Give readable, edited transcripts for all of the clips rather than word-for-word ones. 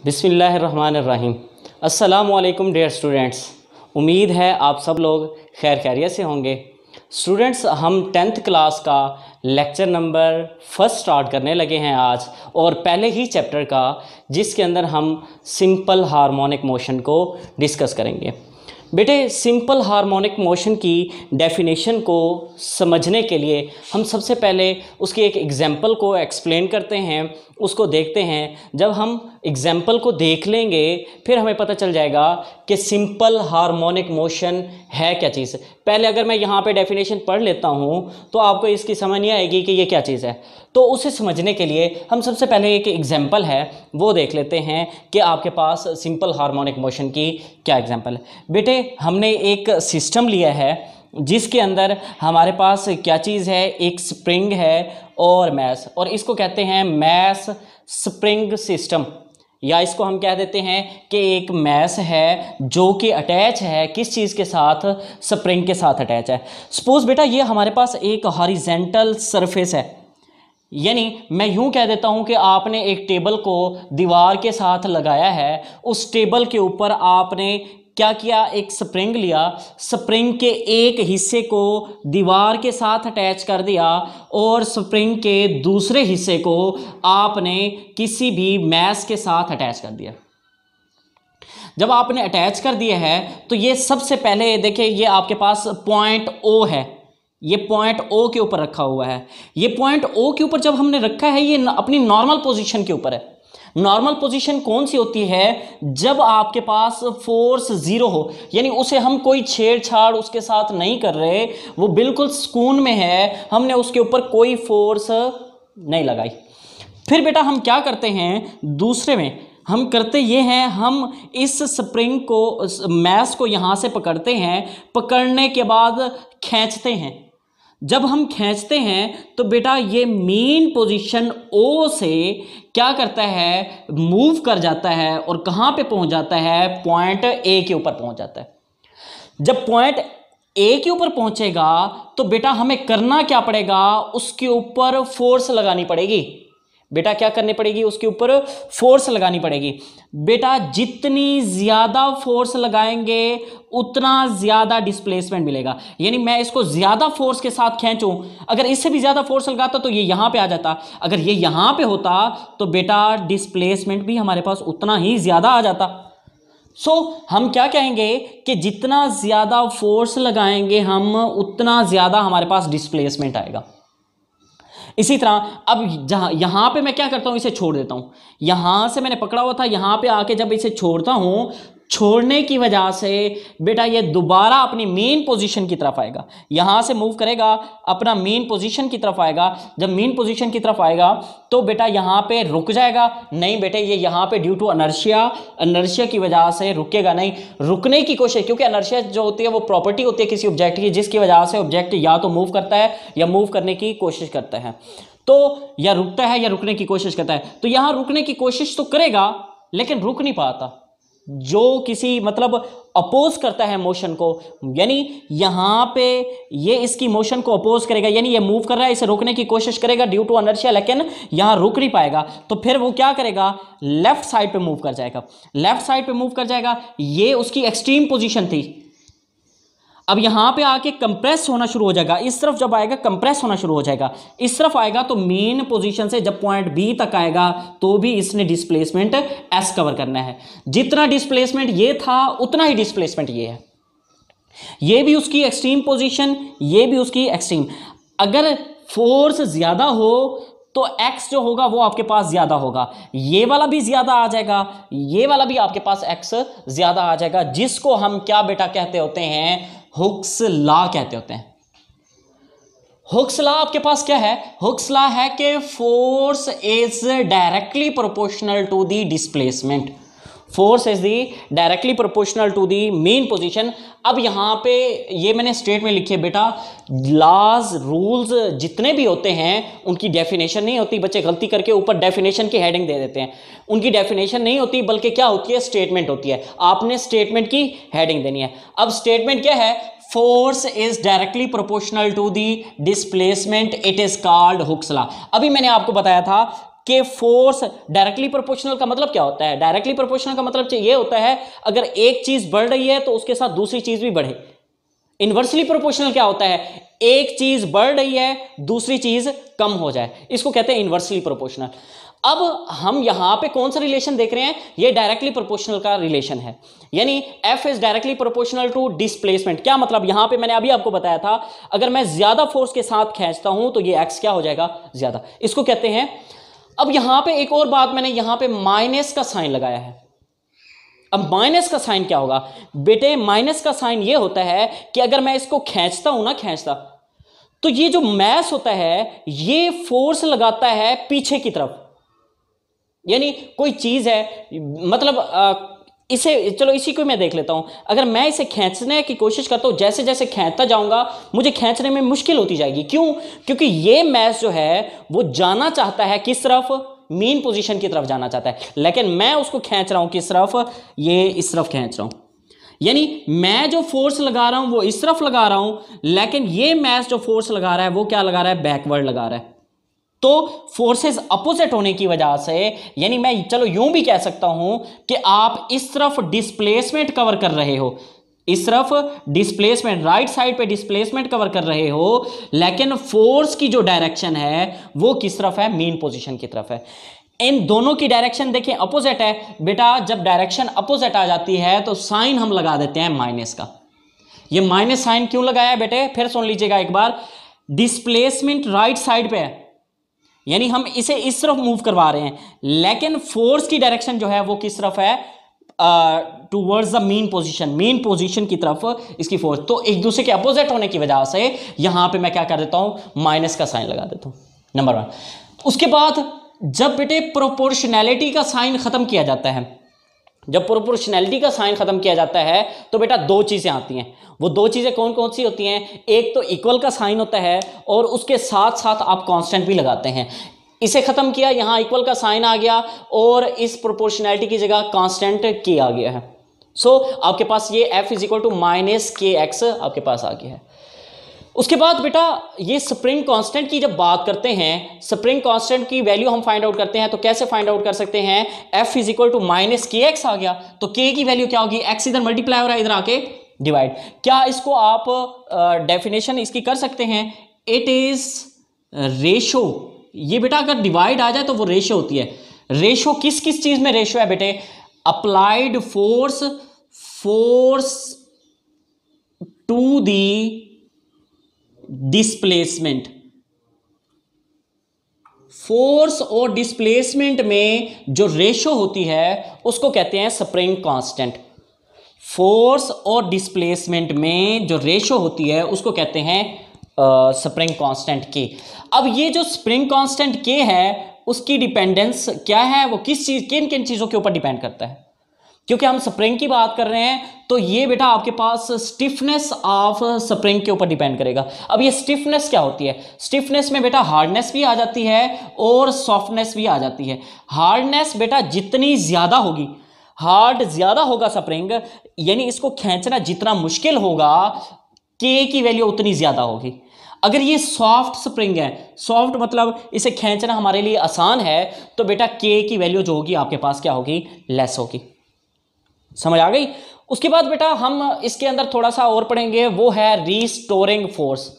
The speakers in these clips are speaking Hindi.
बिस्मिल्लाहिर्रहमानिर्रहीम। अस्सलामुअलैकुम डियर स्टूडेंट्स, उम्मीद है आप सब लोग खैर खैरियत से होंगे। स्टूडेंट्स, हम 10th क्लास का लेक्चर नंबर 1 स्टार्ट करने लगे हैं आज, और पहले ही चैप्टर का जिसके अंदर हम सिंपल हार्मोनिक मोशन को डिस्कस करेंगे। बेटे, सिंपल हार्मोनिक मोशन की डेफिनेशन को समझने के लिए हम सबसे पहले उसकी एक एग्जांपल को एक्सप्लेन करते हैं, उसको देखते हैं। जब हम एग्जांपल को देख लेंगे फिर हमें पता चल जाएगा कि सिंपल हार्मोनिक मोशन है क्या चीज़। पहले अगर मैं यहाँ पे डेफिनेशन पढ़ लेता हूँ तो आपको इसकी समझ नहीं आएगी कि ये क्या चीज़ है। तो उसे समझने के लिए हम सबसे पहले एक एग्जांपल है वो देख लेते हैं कि आपके पास सिंपल हार्मोनिक मोशन की क्या एग्जांपल है। बेटे, हमने एक सिस्टम लिया है जिसके अंदर हमारे पास क्या चीज़ है, एक स्प्रिंग है और मैस, और इसको कहते हैं मैस स्प्रिंग सिस्टम, या इसको हम कह देते हैं कि एक मैस है जो कि अटैच है किस चीज़ के साथ, स्प्रिंग के साथ अटैच है। सपोज बेटा ये हमारे पास एक हॉरिजेंटल सरफेस है, यानी मैं यूं कह देता हूं कि आपने एक टेबल को दीवार के साथ लगाया है, उस टेबल के ऊपर आपने क्या किया, एक स्प्रिंग लिया, स्प्रिंग के एक हिस्से को दीवार के साथ अटैच कर दिया और स्प्रिंग के दूसरे हिस्से को आपने किसी भी मैस के साथ अटैच कर दिया। जब आपने अटैच कर दिया है तो ये सबसे पहले देखिए, ये आपके पास पॉइंट ओ है, ये पॉइंट ओ के ऊपर रखा हुआ है। ये पॉइंट ओ के ऊपर जब हमने रखा है, ये अपनी नॉर्मल पोजीशन के ऊपर है। नॉर्मल पोजीशन कौन सी होती है? जब आपके पास फोर्स जीरो हो, यानी उसे हम कोई छेड़छाड़ उसके साथ नहीं कर रहे, वो बिल्कुल सुकून में है, हमने उसके ऊपर कोई फोर्स नहीं लगाई। फिर बेटा हम क्या करते हैं, दूसरे में हम करते ये हैं, हम इस स्प्रिंग को, मैस को यहाँ से पकड़ते हैं, पकड़ने के बाद खींचते हैं। जब हम खींचते हैं तो बेटा ये मेन पोजीशन ओ से क्या करता है, मूव कर जाता है और कहाँ पे पहुँच जाता है, पॉइंट ए के ऊपर पहुँच जाता है। जब पॉइंट ए के ऊपर पहुँचेगा तो बेटा हमें करना क्या पड़ेगा, उसके ऊपर फोर्स लगानी पड़ेगी। बेटा क्या करनी पड़ेगी, उसके ऊपर फोर्स लगानी पड़ेगी। बेटा जितनी ज़्यादा फोर्स लगाएंगे उतना ज़्यादा डिस्प्लेसमेंट मिलेगा, यानी मैं इसको ज़्यादा फोर्स के साथ खींचूं, अगर इससे भी ज़्यादा फोर्स लगाता तो ये यहाँ पे आ जाता, अगर ये यहाँ पे होता तो बेटा डिस्प्लेसमेंट भी हमारे पास उतना ही ज़्यादा आ जाता। हम क्या कहेंगे कि जितना ज़्यादा फोर्स लगाएंगे हम उतना ज़्यादा हमारे पास डिस्प्लेसमेंट आएगा। इसी तरह अब जहाँ यहाँ पे मैं क्या करता हूँ, इसे छोड़ देता हूँ। यहाँ से मैंने पकड़ा हुआ था, यहाँ पे आके जब इसे छोड़ता हूँ, छोड़ने की वजह से बेटा ये दोबारा अपनी मेन पोजीशन की तरफ आएगा, यहाँ से मूव करेगा, अपना मेन पोजीशन की तरफ आएगा। जब मेन पोजीशन की तरफ आएगा तो बेटा यहाँ पे रुक जाएगा, नहीं बेटे ये यहाँ पे ड्यू टू अनर्शिया की वजह से रुकेगा नहीं। रुकने की कोशिश, क्योंकि अनर्शिया जो होती है वो प्रॉपर्टी होती है किसी ऑब्जेक्ट की, जिसकी वजह से ऑब्जेक्ट या तो मूव करता है या मूव करने की कोशिश करता है, तो या रुकता है या रुकने की कोशिश करता है। तो यहाँ रुकने की कोशिश तो करेगा लेकिन रुक नहीं पाता, जो किसी मतलब अपोज करता है मोशन को, यानी यहाँ पे ये इसकी मोशन को अपोज करेगा, यानी ये मूव कर रहा है, इसे रोकने की कोशिश करेगा ड्यू टू अनर्शिया, लेकिन यहाँ रुक नहीं पाएगा। तो फिर वो क्या करेगा, लेफ्ट साइड पे मूव कर जाएगा, लेफ्ट साइड पे मूव कर जाएगा। ये उसकी एक्सट्रीम पोजीशन थी। अब यहाँ पे आके कंप्रेस होना शुरू हो जाएगा, इस तरफ जब आएगा कंप्रेस होना शुरू हो जाएगा, इस तरफ आएगा तो मेन पोजीशन से जब पॉइंट बी तक आएगा तो भी इसने डिस्प्लेसमेंट एस कवर करना है। जितना डिस्प्लेसमेंट ये था उतना ही डिस्प्लेसमेंट ये है। ये भी उसकी एक्सट्रीम पोजीशन, ये भी उसकी एक्सट्रीम। अगर फोर्स ज्यादा हो तो x जो होगा वो आपके पास ज्यादा होगा, ये वाला भी ज्यादा आ जाएगा, ये वाला भी आपके पास x ज्यादा आ जाएगा, जिसको हम क्या बेटा कहते होते हैं, हुक्स लॉ कहते होते हैं। हुक्स लॉ आपके पास क्या है, हुक्स लॉ है कि force is directly proportional to the displacement, force is the directly proportional to the mean position. अब यहाँ पे ये मैंने स्टेट में लिखे बेटा, लॉज रूल्स जितने भी होते हैं उनकी डेफिनेशन नहीं होती, बच्चे गलती करके ऊपर डेफिनेशन की हेडिंग दे देते हैं, उनकी डेफिनेशन नहीं होती बल्कि क्या होती है, स्टेटमेंट होती है। आपने स्टेटमेंट की हेडिंग देनी है। अब स्टेटमेंट क्या है, force is directly proportional to the displacement, it is called Hooke's law. अभी मैंने आपको बताया था कि फोर्स डायरेक्टली प्रोपोर्शनल का मतलब क्या होता है? डायरेक्टली प्रोपोर्शनल का मतलब ये होता है अगर एक चीज बढ़ रही है तो उसके साथ दूसरी चीज भी बढ़े। इनवर्सली प्रोपोर्शनल क्या होता है? एक चीज बढ़ रही है, दूसरी चीज कम हो जाए, इसको कहते हैं इनवर्सली प्रोपोर्शनल। अब हम यहां पे कौन सा रिलेशन देख रहे हैं? ये डायरेक्टली प्रोपोर्शनल का रिलेशन है, यानी F is directly proportional to displacement. क्या मतलब? यहां पे मैंने अभी आपको बताया था अगर मैं ज्यादा फोर्स के साथ खींचता हूं तो ये x क्या हो जाएगा? ज्यादा, इसको कहते हैं। अब यहां पे एक और बात, मैंने यहां पे माइनस का साइन लगाया है। अब माइनस का साइन क्या होगा बेटे? माइनस का साइन ये होता है कि अगर मैं इसको खींचता हूं ना, खींचता, तो ये जो मैस होता है ये फोर्स लगाता है पीछे की तरफ। यानी कोई चीज है, मतलब इसे, चलो इसी को मैं देख लेता हूं। अगर मैं इसे खींचने की कोशिश करता हूं, जैसे जैसे खींचता जाऊंगा मुझे खींचने में मुश्किल होती जाएगी। क्यों? क्योंकि ये मैस जो है वो जाना चाहता है किस तरफ? मीन पोजीशन की तरफ जाना चाहता है, लेकिन मैं उसको खींच रहा हूं किस तरफ? ये इस तरफ खींच रहा हूं। यानी मैं जो फोर्स लगा रहा हूं वो इस तरफ लगा रहा हूं, लेकिन ये मैस जो फोर्स लगा रहा है वो क्या लगा रहा है? बैकवर्ड लगा रहा है। तो फोर्सेस अपोजिट होने की वजह से, यानी मैं चलो यूं भी कह सकता हूं कि आप इस तरफ डिस्प्लेसमेंट कवर कर रहे हो, इस तरफ डिस्प्लेसमेंट, राइट साइड पे डिस्प्लेसमेंट कवर कर रहे हो, लेकिन फोर्स की जो डायरेक्शन है वो किस तरफ है? मीन पोजीशन की तरफ है। इन दोनों की डायरेक्शन देखें अपोजिट है बेटा। जब डायरेक्शन अपोजिट आ जाती है तो साइन हम लगा देते हैं माइनस का। ये माइनस साइन क्यों लगाया है बेटे? फिर सुन लीजिएगा एक बार। डिस्प्लेसमेंट राइट साइड पे है, यानी हम इसे इस तरफ मूव करवा रहे हैं, लेकिन फोर्स की डायरेक्शन जो है वो किस तरफ है? Towards the mean position, mean position की तरफ इसकी फोर्स। तो एक दूसरे के अपोजिट होने की वजह से यहां पे मैं क्या कर देता हूं? माइनस का साइन लगा देता हूं, नंबर 1। उसके बाद जब बेटे प्रोपोर्शनैलिटी का साइन खत्म किया जाता है, जब प्रोपोर्शनैलिटी का साइन खत्म किया जाता है तो बेटा दो चीजें आती हैं। वो दो चीजें कौन कौन सी होती हैं? एक तो इक्वल का साइन होता है और उसके साथ साथ आप कांस्टेंट भी लगाते हैं। इसे खत्म किया, यहां इक्वल का साइन आ गया और इस प्रोपोर्शनैलिटी की जगह कांस्टेंट के आ गया है। सो आपके पास ये F is equal to minus K X आपके पास आ गया है। उसके बाद बेटा ये स्प्रिंग कांस्टेंट की जब बात करते हैं, स्प्रिंग कांस्टेंट की वैल्यू हम फाइंड आउट करते हैं, तो कैसे फाइंड आउट कर सकते हैं? F is equal to minus K X आ गया, तो K की वैल्यू क्या होगी? X इधर मल्टीप्लाई हो रहा है, इधर आके डिवाइड। क्या इसको आप डेफिनेशन इसकी कर सकते हैं? It is ratio. ये बेटा अगर डिवाइड आ जाए तो वो रेशो होती है। रेशो किस किस चीज में रेशो है बेटे? Applied force, force to the displacement. Force और डिस्प्लेसमेंट में जो रेशो होती है उसको कहते हैं स्प्रिंग कांस्टेंट। फोर्स और डिस्प्लेसमेंट में जो रेशो होती है उसको कहते हैं स्प्रिंग कांस्टेंट के। अब ये जो स्प्रिंग कांस्टेंट के है उसकी डिपेंडेंस क्या है? वो किस चीज, किन किन चीजों के ऊपर डिपेंड करता है? क्योंकि हम स्प्रिंग की बात कर रहे हैं तो ये बेटा आपके पास स्टिफनेस ऑफ स्प्रिंग के ऊपर डिपेंड करेगा। अब ये स्टिफनेस क्या होती है? स्टिफनेस में बेटा हार्डनेस भी आ जाती है और सॉफ्टनेस भी आ जाती है। हार्डनेस बेटा जितनी ज्यादा होगी, हार्ड ज्यादा होगा स्प्रिंग, यानी इसको खींचना जितना मुश्किल होगा के की वैल्यू उतनी ज्यादा होगी। अगर ये सॉफ्ट स्प्रिंग है, सॉफ्ट मतलब इसे खींचना हमारे लिए आसान है, तो बेटा के की वैल्यू जो होगी आपके पास क्या होगी? लेस होगी। समझ आ गई? उसके बाद बेटा हम इसके अंदर थोड़ा सा और पढ़ेंगे, वो है रीस्टोरिंग फोर्स।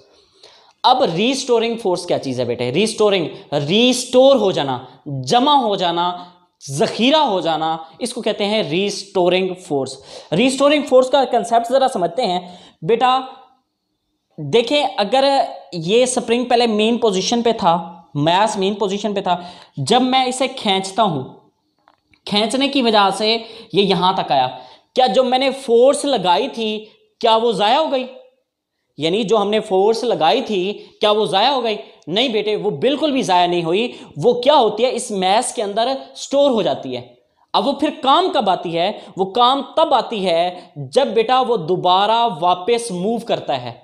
अब रीस्टोरिंग फोर्स क्या चीज है बेटे? रीस्टोरिंग, रीस्टोर हो जाना, जमा हो जाना, जखीरा हो जाना, इसको कहते हैं रीस्टोरिंग फोर्स। रीस्टोरिंग फोर्स का कंसेप्ट जरा समझते हैं बेटा। देखें, अगर ये स्प्रिंग पहले मेन पोजीशन पे था, मैस मेन पोजीशन पे था, जब मैं इसे खींचता हूं, खींचने की वजह से ये यहां तक आया, क्या जो मैंने फोर्स लगाई थी क्या वो जाया हो गई? यानी जो हमने फोर्स लगाई थी क्या वो जाया हो गई? नहीं बेटे, वो बिल्कुल भी जाया नहीं हुई। वो क्या होती है, इस मैस के अंदर स्टोर हो जाती है। अब वो फिर काम कब आती है? वो काम तब आती है जब बेटा वो दोबारा वापस मूव करता है।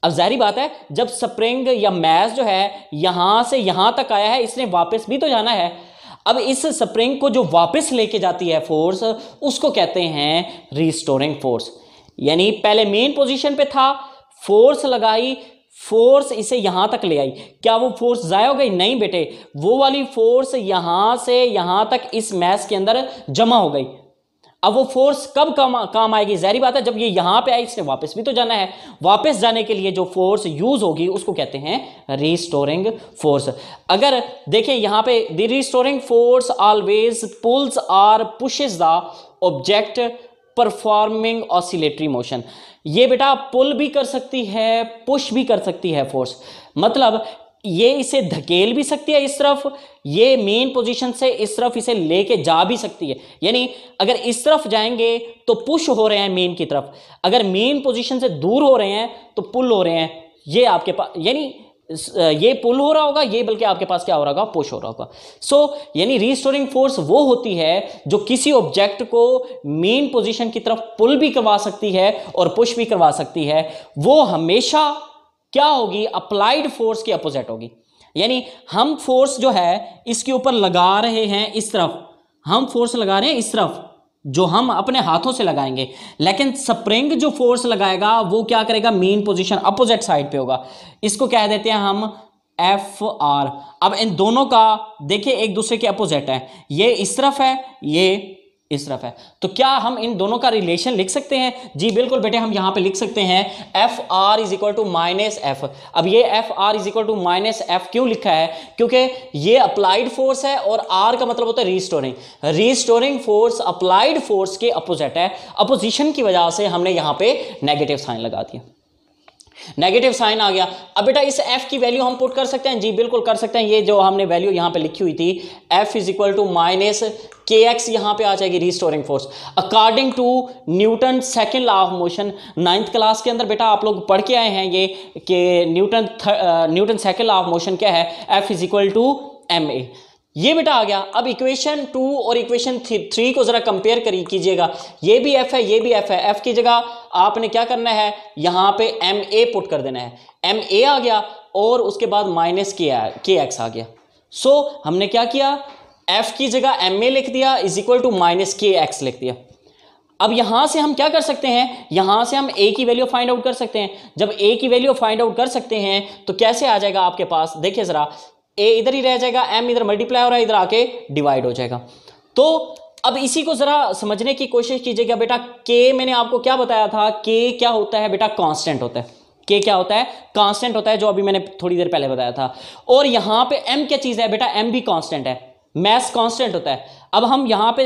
अब जाहिर बात है, जब स्प्रिंग या मैस जो है यहां से यहां तक आया है, इसने वापस भी तो जाना है। अब इस स्प्रिंग को जो वापस लेके जाती है फोर्स, उसको कहते हैं रीस्टोरिंग फोर्स। यानी पहले मेन पोजीशन पे था, फोर्स लगाई, फोर्स इसे यहां तक ले आई, क्या वो फोर्स जाया हो गई? नहीं बेटे, वो वाली फोर्स यहां से यहां तक इस मैस के अंदर जमा हो गई। अब वो फोर्स कब काम आएगी? जाहिर बात है जब ये यहां पे आई, इसने वापस भी तो जाना है। वापस जाने के लिए जो फोर्स यूज होगी उसको कहते हैं रीस्टोरिंग फोर्स। अगर देखें यहां पे, the restoring force always pulls और pushes the object performing oscillatory motion. ये बेटा पुल भी कर सकती है, पुश भी कर सकती है फोर्स। मतलब ये इसे धकेल भी सकती है इस तरफ, ये मेन पोजीशन से इस तरफ इसे लेके जा भी सकती है। यानी अगर इस तरफ जाएंगे तो पुश हो रहे हैं मेन की तरफ, अगर मेन पोजीशन से दूर हो रहे हैं तो पुल हो रहे हैं। ये आपके पास, यानी ये पुल हो रहा होगा, ये बल्कि आपके पास क्या हो रहा होगा? पुश हो रहा होगा। सो यानी रीस्टोरिंग फोर्स वो होती है जो किसी ऑब्जेक्ट को मेन पोजीशन की तरफ पुल भी करवा सकती है और पुश भी करवा सकती है। वो हमेशा क्या होगी? अप्लाइड फोर्स के अपोजिट होगी। यानी हम फोर्स जो है इसके ऊपर लगा रहे हैं इस तरफ, हम फोर्स लगा रहे हैं इस तरफ जो हम अपने हाथों से लगाएंगे, लेकिन स्प्रिंग जो फोर्स लगाएगा वो क्या करेगा? मेन पोजीशन अपोजिट साइड पे होगा। इसको कह देते हैं हम एफ आर। अब इन दोनों का देखिए एक दूसरे के अपोजिट है, ये इस तरफ है, ये इस तरफ है, तो क्या हम इन दोनों का रिलेशन लिख सकते हैं? जी बिल्कुल बेटे, हम यहां पे लिख सकते हैं F R is equal to minus F. अब ये F R is equal to minus F क्यों लिखा है? क्योंकि ये अप्लाइड फोर्स है और आर का मतलब होता है restoring. Restoring force applied force के अपोजिट है, अपोजिशन की वजह से हमने यहां पे नेगेटिव साइन लगा दिया, नेगेटिव साइन आ गया। अब बेटा इस f की वैल्यू हम पुट कर सकते हैं? जी बिल्कुल कर सकते हैं। ये जो हमने वैल्यू यहां पे लिखी हुई थी f is equal to minus K X, यहां पे आ जाएगी restoring force according to Newton second law of motion. 9th class के अंदर बेटा आप लोग पढ़ के आए हैं ये कि Newton second law of motion क्या है? f is equal to M A. ये बेटा आ गया। अब इक्वेशन 2 और इक्वेशन 3 को जरा कंपेयर कीजिएगा। ये भी f है, ये भी f है। f की जगह आपने क्या करना है? यहां पे एम ए पुट कर देना है। एम ए आ गया और उसके बाद माइनस के एक्स आ गया। सो हमने क्या किया? f की जगह एम ए लिख दिया is equal to minus K x लिख दिया। अब यहां से हम क्या कर सकते हैं? यहां से हम a की वैल्यू फाइंड आउट कर सकते हैं। जब a की वैल्यू फाइंड आउट कर सकते हैं तो कैसे आ जाएगा आपके पास? देखिए जरा, a इधर ही रह जाएगा, m इधर मल्टीप्लाई हो रहा है, इधर आके डिवाइड हो जाएगा। तो अब इसी को जरा समझने की कोशिश कीजिएगा बेटा। k मैंने आपको क्या बताया था? k क्या होता है बेटा? कांस्टेंट होता है। k क्या होता है? कांस्टेंट होता है, जो अभी मैंने थोड़ी देर पहले बताया था। और यहां पे m क्या चीज है बेटा? m भी कांस्टेंट है, मैस कांस्टेंट होता है। अब हम यहाँ पे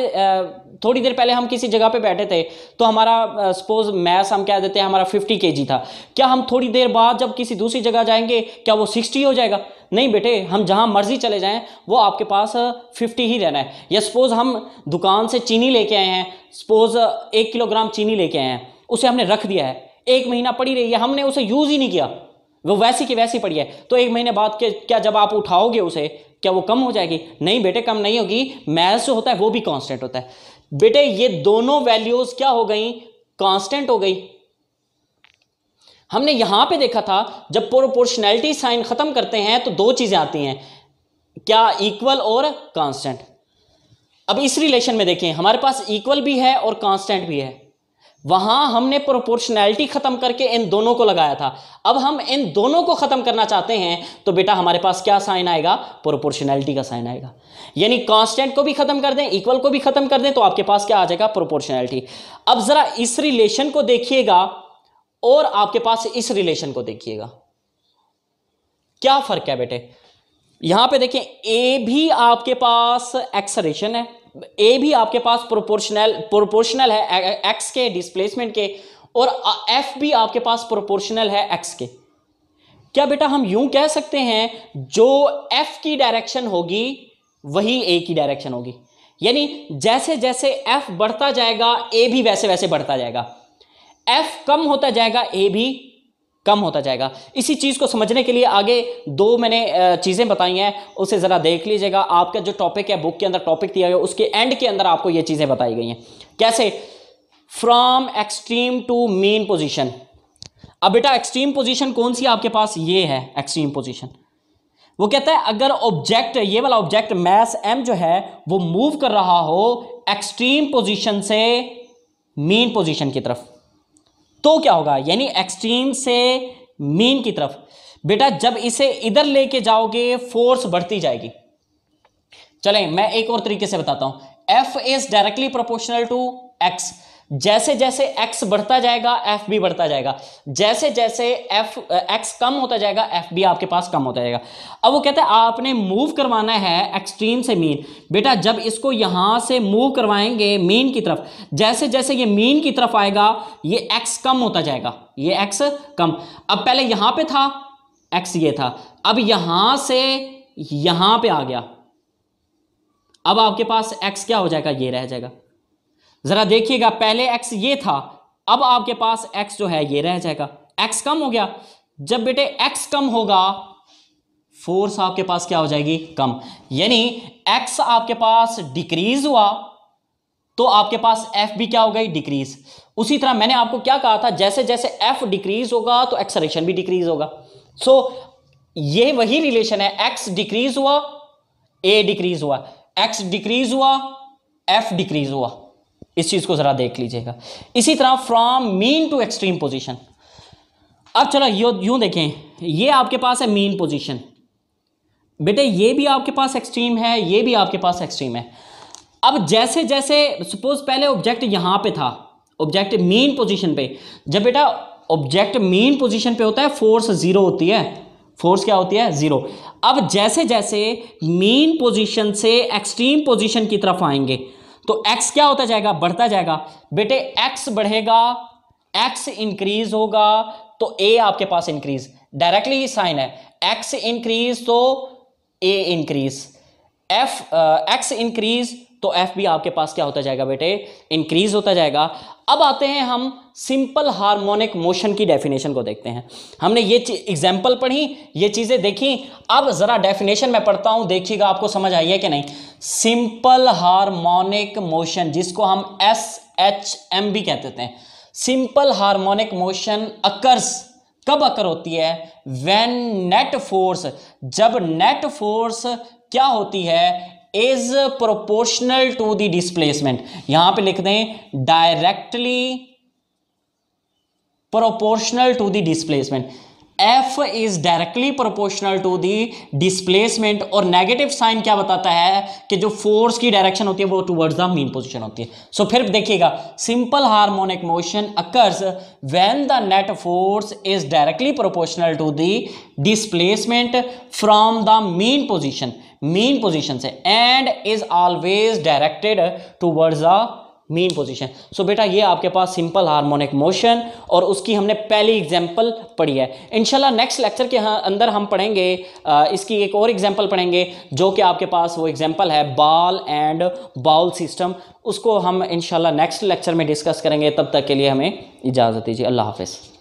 थोड़ी देर पहले हम किसी जगह पे बैठे थे तो हमारा सपोज मैस हम कह देते हैं हमारा 50 kg था। क्या हम थोड़ी देर बाद जब किसी दूसरी जगह जाएंगे क्या वो 60 हो जाएगा? नहीं बेटे, हम जहाँ मर्जी चले जाएं वो आपके पास 50 ही रहना है। या सपोज हम दुकान से चीनी लेके आए हैं, सपोज 1 किलोग्राम चीनी लेके आए हैं, उसे हमने रख दिया है, 1 महीना पड़ी रही है, हमने उसे यूज ही नहीं किया, वो वैसी की वैसी पड़ी है। तो 1 महीने बाद के क्या जब आप उठाओगे उसे क्या वो कम हो जाएगी? नहीं बेटे, कम नहीं होगी। मैस जो होता है वो भी कांस्टेंट होता है बेटे। ये दोनों वैल्यूज क्या हो गई? कांस्टेंट हो गई। हमने यहां पे देखा था जब प्रोपोर्शनैलिटी साइन खत्म करते हैं तो दो चीजें आती हैं, क्या? इक्वल और कांस्टेंट। अब इस रिलेशन में देखें, हमारे पास इक्वल भी है और कांस्टेंट भी है। वहां हमने प्रोपोर्शनैलिटी खत्म करके इन दोनों को लगाया था। अब हम इन दोनों को खत्म करना चाहते हैं तो बेटा हमारे पास क्या साइन आएगा? प्रोपोर्शनैलिटी का साइन आएगा। यानी कांस्टेंट को भी खत्म कर दें, इक्वल को भी खत्म कर दें तो आपके पास क्या आ जाएगा? प्रोपोर्शनैलिटी। अब जरा इस रिलेशन को देखिएगा और आपके पास इस रिलेशन को देखिएगा, क्या फर्क है बेटे? यहां पे देखें, ए भी आपके पास एक्सेलरेशन है, ए भी आपके पास प्रोपोर्शनल है एक्स के डिस्प्लेसमेंट के, और एफ भी आपके पास प्रोपोर्शनल है एक्स के। क्या बेटा हम यूं कह सकते हैं जो एफ की डायरेक्शन होगी वही ए की डायरेक्शन होगी? यानी जैसे जैसे एफ बढ़ता जाएगा ए भी वैसे वैसे बढ़ता जाएगा, एफ कम होता जाएगा ए भी कम होता जाएगा। इसी चीज को समझने के लिए आगे दो मैंने चीजें बताई हैं, उसे जरा देख लीजिएगा। आपका जो टॉपिक है, बुक के अंदर टॉपिक दिया गया, उसके एंड के अंदर आपको ये चीजें बताई गई हैं। कैसे? From extreme to mean position. अब बेटा एक्सट्रीम पोजीशन कौन सी आपके पास? ये है एक्सट्रीम पोजीशन। वो कहता है अगर ऑब्जेक्ट, ये वाला ऑब्जेक्ट मैस m जो है वो मूव कर रहा हो एक्सट्रीम पोजीशन से मीन पोजीशन की तरफ, तो क्या होगा? यानी एक्सट्रीम से मीन की तरफ। बेटा जब इसे इधर लेके जाओगे फोर्स बढ़ती जाएगी। चलें मैं एक और तरीके से बताता हूं। F is directly proportional to X। जैसे जैसे X बढ़ता जाएगा F भी बढ़ता जाएगा। जैसे जैसे X कम होता जाएगा F भी आपके पास कम होता जाएगा। अब वो कहते हैं आपने मूव करवाना है एक्सट्रीम से मीन। बेटा जब इसको यहां से मूव करवाएंगे मीन की तरफ, जैसे जैसे ये मीन की तरफ आएगा ये X कम होता जाएगा, ये X कम। अब पहले यहां पे था X, ये था, अब यहां से यहां पे आ गया, अब आपके पास X क्या हो जाएगा, ये रह जाएगा। जरा देखिएगा पहले X ये था, अब आपके पास X जो है ये रह जाएगा, X कम हो गया। जब बेटे X कम होगा फोर्स आपके पास क्या हो जाएगी, कम। यानी X आपके पास डिक्रीज हुआ तो आपके पास F भी क्या हो गई, डिक्रीज। उसी तरह मैंने आपको क्या कहा था, जैसे जैसे F डिक्रीज होगा तो एक्सेलरेशन भी डिक्रीज होगा। सो ये वही रिलेशन है, X डिक्रीज हुआ A डिक्रीज हुआ, X डिक्रीज हुआ F डिक्रीज हुआ। इस चीज को जरा देख लीजिएगा। इसी तरह from mean to extreme position. अब चलो यूं देखें, ये आपके पास है मीन पोजीशन, बेटे ये भी आपके पास एक्सट्रीम है, ये भी आपके पास एक्सट्रीम है। अब जैसे जैसे सपोज पहले ऑब्जेक्ट यहां पे था, ऑब्जेक्ट मीन पोजीशन पे, जब बेटा ऑब्जेक्ट मीन पोजीशन पे होता है फोर्स जीरो होती है, फोर्स क्या होती है, जीरो। अब जैसे जैसे मीन पोजीशन से एक्सट्रीम पोजीशन की तरफ आएंगे तो x क्या होता जाएगा, बढ़ता जाएगा। बेटे x बढ़ेगा, x इंक्रीज होगा तो a आपके पास इंक्रीज, डायरेक्टली ही साइन है, x इंक्रीज तो a इंक्रीज, x इंक्रीज तो f भी आपके पास क्या होता जाएगा बेटे, इंक्रीज होता जाएगा। अब आते हैं हम सिंपल हार्मोनिक मोशन की डेफिनेशन को देखते हैं। हमने ये एग्जांपल पढ़ी, ये चीजें देखी, अब जरा डेफिनेशन में पढ़ता हूं, देखिएगा आपको समझ आई है कि नहीं। सिंपल हार्मोनिक मोशन, जिसको हम SHM भी कहते हैं, सिंपल हार्मोनिक मोशन अकर्स, कब अकर होती है, व्हेन नेट फोर्स, जब नेट फोर्स क्या होती है, is proportional to the displacement. यहां पे लिख दें directly proportional to the displacement. F is directly proportional to the displacement, और नेगेटिव साइन क्या बताता है कि जो फोर्स की डायरेक्शन होती है वो टुवर्ड्स द मीन पोजीशन होती है। सो फिर देखिएगा, simple harmonic motion occurs when the net force is directly proportional to the displacement from the mean position, mean position से, and is always directed towards the mean position. So बेटा ये आपके पास सिंपल हार्मोनिक मोशन, और उसकी हमने पहली एग्जांपल पढ़ी है। इंशाल्लाह नेक्स्ट लेक्चर के अंदर हम पढ़ेंगे इसकी एक और एग्जांपल पढ़ेंगे, जो कि आपके पास वो एग्जांपल है बॉल एंड बाउल सिस्टम। उसको हम इंशाल्लाह नेक्स्ट लेक्चर में डिस्कस करेंगे। तब तक के लिए हमें इजाज़त दीजिए, अल्लाह हाफिज़।